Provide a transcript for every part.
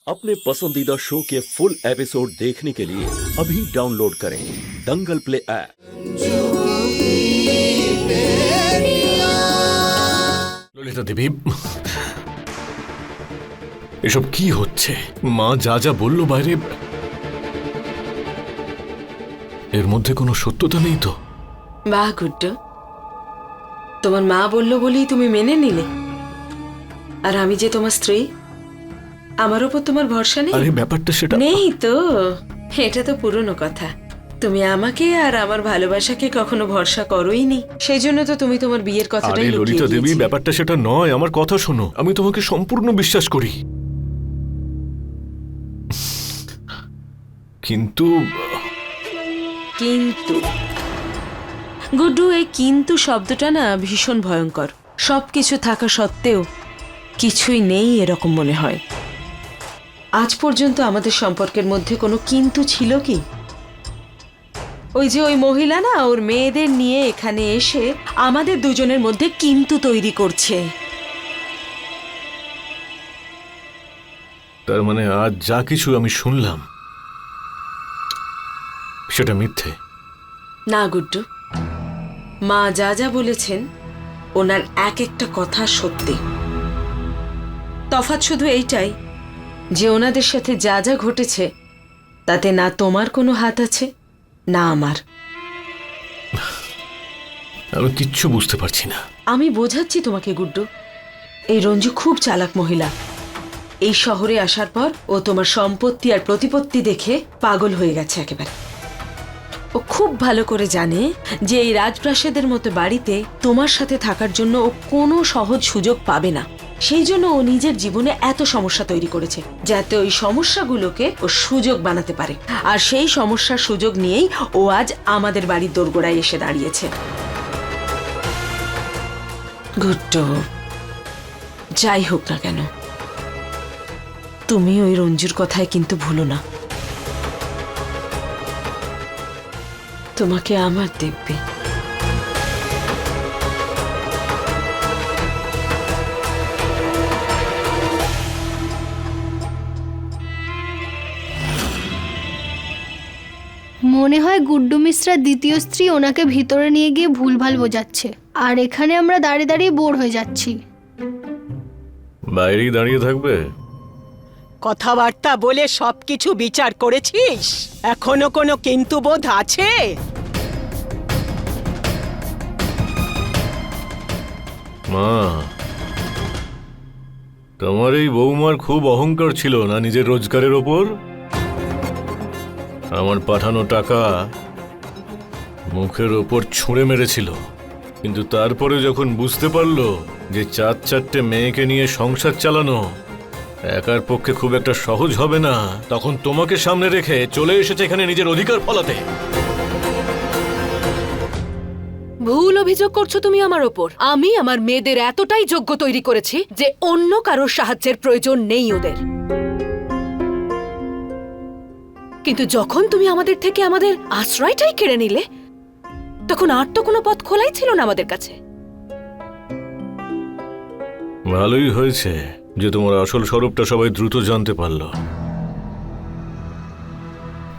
अपने पसंदीदा शो के फुल एपिसोड देखने के लिए अभी डाउनलोड करें दंगल प्ले ऐप। ললিতা দেবী, এসব কি হচ্ছে? মা যা যা বলল বাইরে, এর মধ্যে কোনো সত্যতা নেই তো? বাহ গুড্ডু, তোমার মা বললো বলেই তুমি মেনে নিলে। আর আমি যে তোমার স্ত্রী, আমার উপর তোমার ভরসা নেই? আরে ব্যাপারটা সেটা নেই তো, এটা তো পুরনো কথা। তুমি আমাকে আর আমার ভালোবাসাকে কখনো ভরসা করোই নি, সেই জন্য তো তুমি তোমার বিয়ের আরে কথাটাই লুকিয়ে ললিতা দেবী, দিয়েছিলে। ব্যাপারটা সেটা নয়। আমার কথা শোনো, আমি তোমাকে সম্পূর্ণ বিশ্বাস করি, কিন্তু কিন্তু গুড্ডু, এই কিন্তু শব্দটা না ভীষণ ভয়ঙ্কর। সবকিছু থাকা সত্ত্বেও কিছুই নেই এরকম মনে হয়। আজ পর্যন্ত আমাদের সম্পর্কের মধ্যে কোনো কিন্তু ছিল কি? ওই যে ওই মহিলা না ওর মেয়েদের নিয়ে এখানে এসে আমাদের দুজনের মধ্যে কিন্তু তৈরি করছে। তার মানে আজ যা কিছু আমি শুনলাম সেটা মিথ্যে? না গুড্ডু, মা যা যা বলেছেন ওনার এক একটা কথা সত্যি। তফাৎ শুধু এইটাই যে ওনাদের সাথে যা যা ঘটেছে তাতে না তোমার কোনো হাত আছে না আমার। আমি কিচ্ছু বুঝতে পারছি না। আমি বোঝাচ্ছি তোমাকে গুড্ডু, এই রঞ্জু খুব চালাক মহিলা। এই শহরে আসার পর ও তোমার সম্পত্তি আর প্রতিপত্তি দেখে পাগল হয়ে গেছে একেবারে। ও খুব ভালো করে জানে যে এই রাজপ্রাসাদের মতো বাড়িতে তোমার সাথে থাকার জন্য ও কোনো সহজ সুযোগ পাবে না। সেই জন্য ও নিজের জীবনে এত সমস্যা তৈরি করেছে যাতে ওই সমস্যাগুলোকে ও সুযোগ বানাতে পারে। আর সেই সমস্যার সুযোগ নিয়েই ও আজ আমাদের বাড়ির দোরগোড়ায় এসে দাঁড়িয়েছে। গুড্ডু, যাই হোক না কেন, তুমি ওই রঞ্জুর কথায় কিন্তু ভুলো না। তোমাকে আমার দিব্যি। মনে হয় গুড্ডু মিশ্রার দ্বিতীয় স্ত্রী ওনাকে ভিতরে নিয়ে গিয়ে ভুলভাল বোঝাচ্ছে, আর এখানে আমরা দাঁড়িয়ে দাঁড়িয়ে বোর হয়ে যাচ্ছি। বাইরেই দাঁড়িয়ে থাকবে? কথাবার্তা বলে সবকিছু বিচার করেছিস? এখনো কোনো কিন্তু বোধ আছে? মা, তোমার এই বৌমার খুব অহংকার ছিল না নিজের রোজগারের ওপর? আমার পাঠানো টাকা মুখের ওপর ছুঁড়ে মেরেছিল, কিন্তু তারপরে যখন বুঝতে পারলো যে চারটে মেয়েকে নিয়ে সংসার চালানো একার পক্ষে খুব একটা সহজ হবে না, তখন তোমাকে সামনে রেখে চলে এসেছে এখানে নিজের অধিকার ফলাতে। ভুল অভিযোগ করছো তুমি আমার ওপর। আমি আমার মেয়েদের এতটাই যোগ্য তৈরি করেছি যে অন্য কারোর সাহায্যের প্রয়োজন নেই ওদের। কিন্তু যখন তুমি আমাদের থেকে আমাদের আশ্রয়টাই কেড়ে নিলে, তখন আর তো কোনো পথ খোলাই ছিল না আমাদের কাছে। ভালোই হয়েছে যে তোমার আসল স্বরূপটা সবাই দ্রুত জানতে পারলো।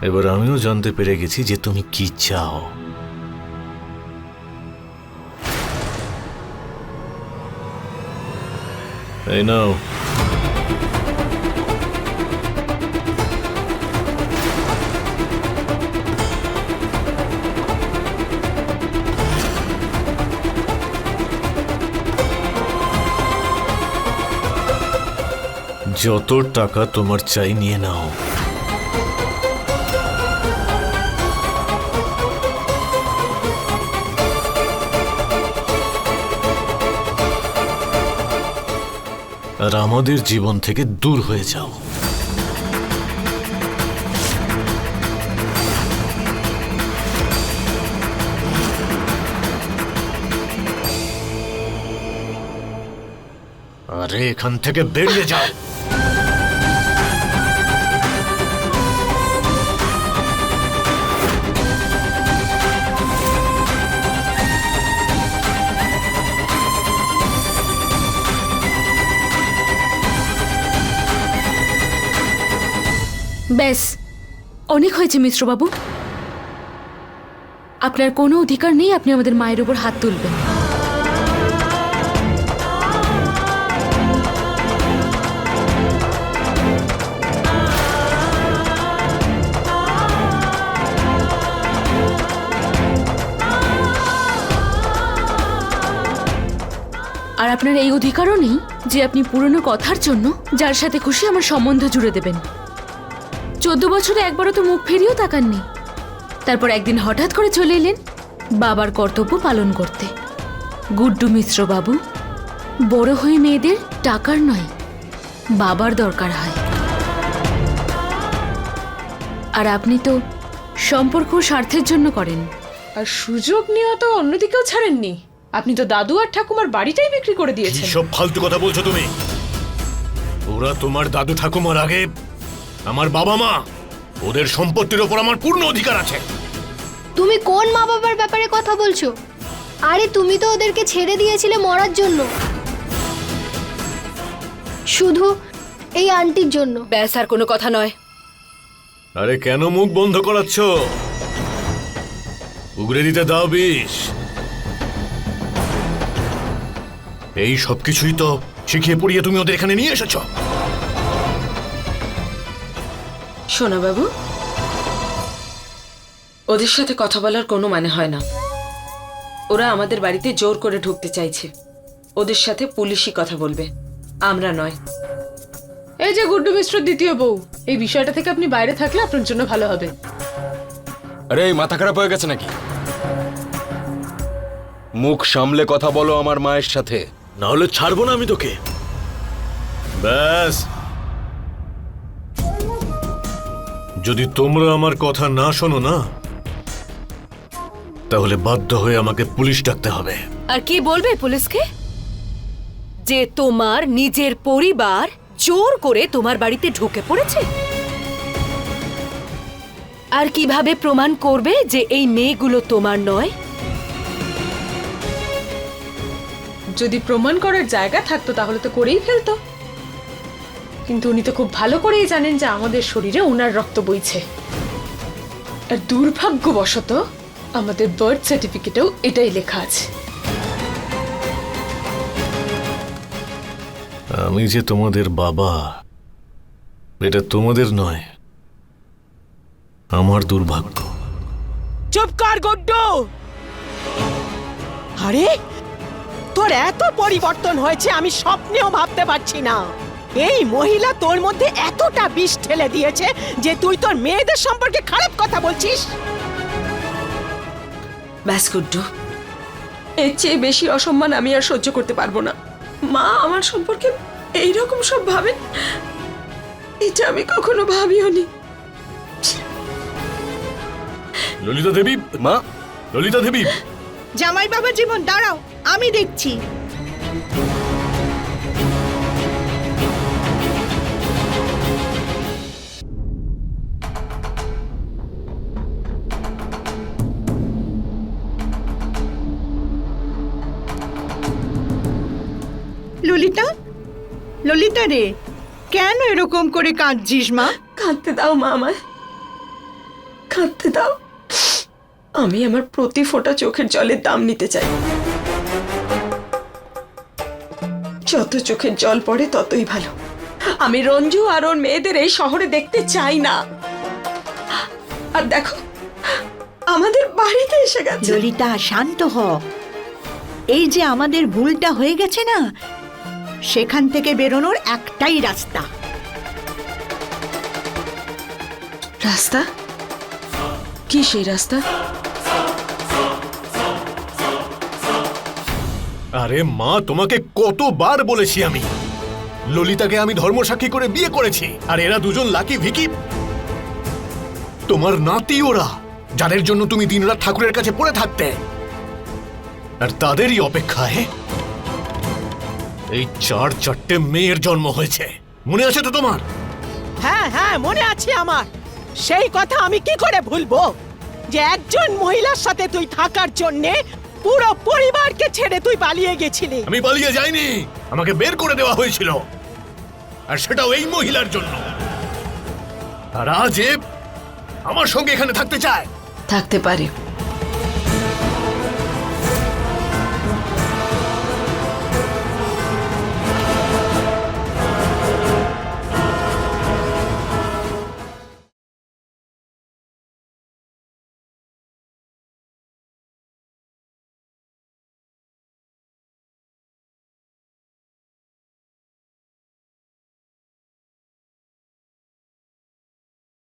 এবার আমিও জানতে পেরে গেছি যে তুমি কি চাও। এই নাও, যত টাকা তোমার চাই নিয়ে নাও। আর আমাদের জীবন থেকে দূর হয়ে যাও। আরে এখান থেকে বেরিয়ে যাও। ব্যাস অনেক হয়েছে মিশ্রবাবু। আপনার কোনো অধিকার নেই আপনি আমাদের মায়ের উপর হাত তুলবেন। আর আপনার এই অধিকারও নেই যে আপনি পুরনো কথার জন্য যার সাথে খুশি আমার সম্বন্ধ জুড়ে দেবেন। 14 বছরে একবারও তো মুখ ফিরিয়েও তাকাননি, তারপর একদিন হঠাৎ করে চলে এলেন বাবার কর্তব্য পালন করতে। গুড্ডু মিশ্র বাবু, বড় হয়ে মেয়েদের টাকার নয় বাবার দরকার হয়। আর আপনি তো সম্পর্ক স্বার্থের জন্য করেন। আর সুযোগ নিয়েও তো অন্যদিকেও ছাড়েননি, আপনি তো দাদু আর ঠাকুমার বাড়িটাই বিক্রি করে দিয়েছেন। সব ফালতু কথা বলছো তুমি? ওরা তোমার দাদু ঠাকুমার আগে আমার বাবা মা, ওদের সম্পত্তির ওপর আমার পূর্ণ অধিকার আছে। তুমি কোন মা বাবার ব্যাপারে কথা বলছো? আরে তুমি তো ওদেরকে ছেড়ে দিয়েছিলে মরার জন্য, শুধু এই আন্টির জন্য। ব্যাস, আর কোনো কথা নয়। আরে কেন মুখ বন্ধ করাচ্ছ? উগরে দিতে দাও বিষ। এই সব কিছুই তো শিখিয়ে পড়িয়ে তুমি ওদের এখানে নিয়ে এসেছো। শোনো বাবু, ওদের সাথে কথা বলার কোনো মানে হয় না। ওরা আমাদের বাড়িতে জোর করে ঢুকতে চাইছে। ওদের সাথে পুলিশই কথা বলবে, আমরা নয়। এই যে গুড্ডু মিশ্র দ্বিতীয় বউ, এই বিষয়টা থেকে আপনি বাইরে থাকলে আপনার জন্য ভালো হবে। আরে এই মাথা খারাপ হয়ে গেছে নাকি? মুখ সামলে কথা বলো আমার মায়ের সাথে, না হলে ছাড়বো না আমি তোকে। ব্যাস, যদি তোমরা আমার কথা না শোনো না, তাহলে বাধ্য হয়ে আমাকে পুলিশ ডাকতে হবে। আর কি বলবে পুলিশকে? যে তোমার নিজের পরিবার জোর করে তোমার বাড়িতে ঢুকে পড়েছে? আর কিভাবে প্রমাণ করবে যে এই মেয়েগুলো তোমার নয়? যদি প্রমাণ করার জায়গা থাকতো তাহলে তো করেই ফেলতো, কিন্তু উনি তো খুব ভালো করেই জানেন যে আমাদের শরীরে ওনার রক্ত বইছে। আর দুর্ভাগ্যবশত আমাদের বার্থ সার্টিফিকেটেও এটাই লেখা আছে। আমি যে তোমাদের বাবা, এটা তোমাদের নয়, আমার দুর্ভাগ্য। চুপ কর গুড্ডু। আরে তোর এত পরিবর্তন হয়েছে আমি স্বপ্নেও ভাবতে পারছি না। এই মহিলা তোর মধ্যে এতটা বিষ ঠেলে দিয়েছে যে তুই তোর মেয়েদের সম্পর্কে খারাপ কথা বলছিস। ব্যাস গুড্ডু, এর চেয়ে বেশি অসম্মান আমি আর সহ্য করতে পারবো না। মা আমার সম্পর্কে এইরকম সব ভাবেন, এটা আমি কখনো ভাবিও নি। ললিতা দেবী, মা। ললিতা দেবী। জামাই বাবা জীবন, দাঁড়াও, আমি দেখছি। ললিতা, ললিতা রে, কেন এরকম করে কাঁদছিস মা? কাঁদতে দাও মা, আমায় কাঁদতে দাও। আমি আমার প্রতি ফোঁটা চোখের জলের দাম নিতে চাই। যত চোখের জল পড়ে ততই ভালো। আমি রঞ্জু আর ওর মেয়েদের এই শহরে দেখতে চাই না। আর দেখো, আমাদের বাড়িতে এসে গেছে। ললিতা শান্ত হ। এই যে আমাদের ভুলটা হয়ে গেছে না, সেখান থেকে বেরোনোর একটাই রাস্তা। রাস্তা? কি সেই রাস্তা? আরে মা, তোমাকে কতবার বলেছি আমি, ললিতাকে আমি ধর্মসাক্ষী করে বিয়ে করেছি। আর এরা দুজন লাকি ভিকি তোমার নাতি, ওরা যাদের জন্য তুমি দিনরাত ঠাকুরের কাছে পড়ে থাকতে। আর তাদেরই অপেক্ষায় এই 4 মেয়ের জন্ম হয়েছে। মনে আছে তো তোমার? হ্যাঁ হ্যাঁ মনে আছে আমার। সেই কথা আমি কি করে ভুলবো যে একজন মহিলার সাথে তুই থাকার জন্যে পুরো পরিবারকে ছেড়ে তুই পালিয়ে গেছিলি। আমি পালিয়ে যাইনি, আমাকে বের করে দেওয়া হয়েছিল, আর সেটাও এই মহিলার জন্য। আর আজ এ আমার সঙ্গে এখানে থাকতে চায়। থাকতে পারে,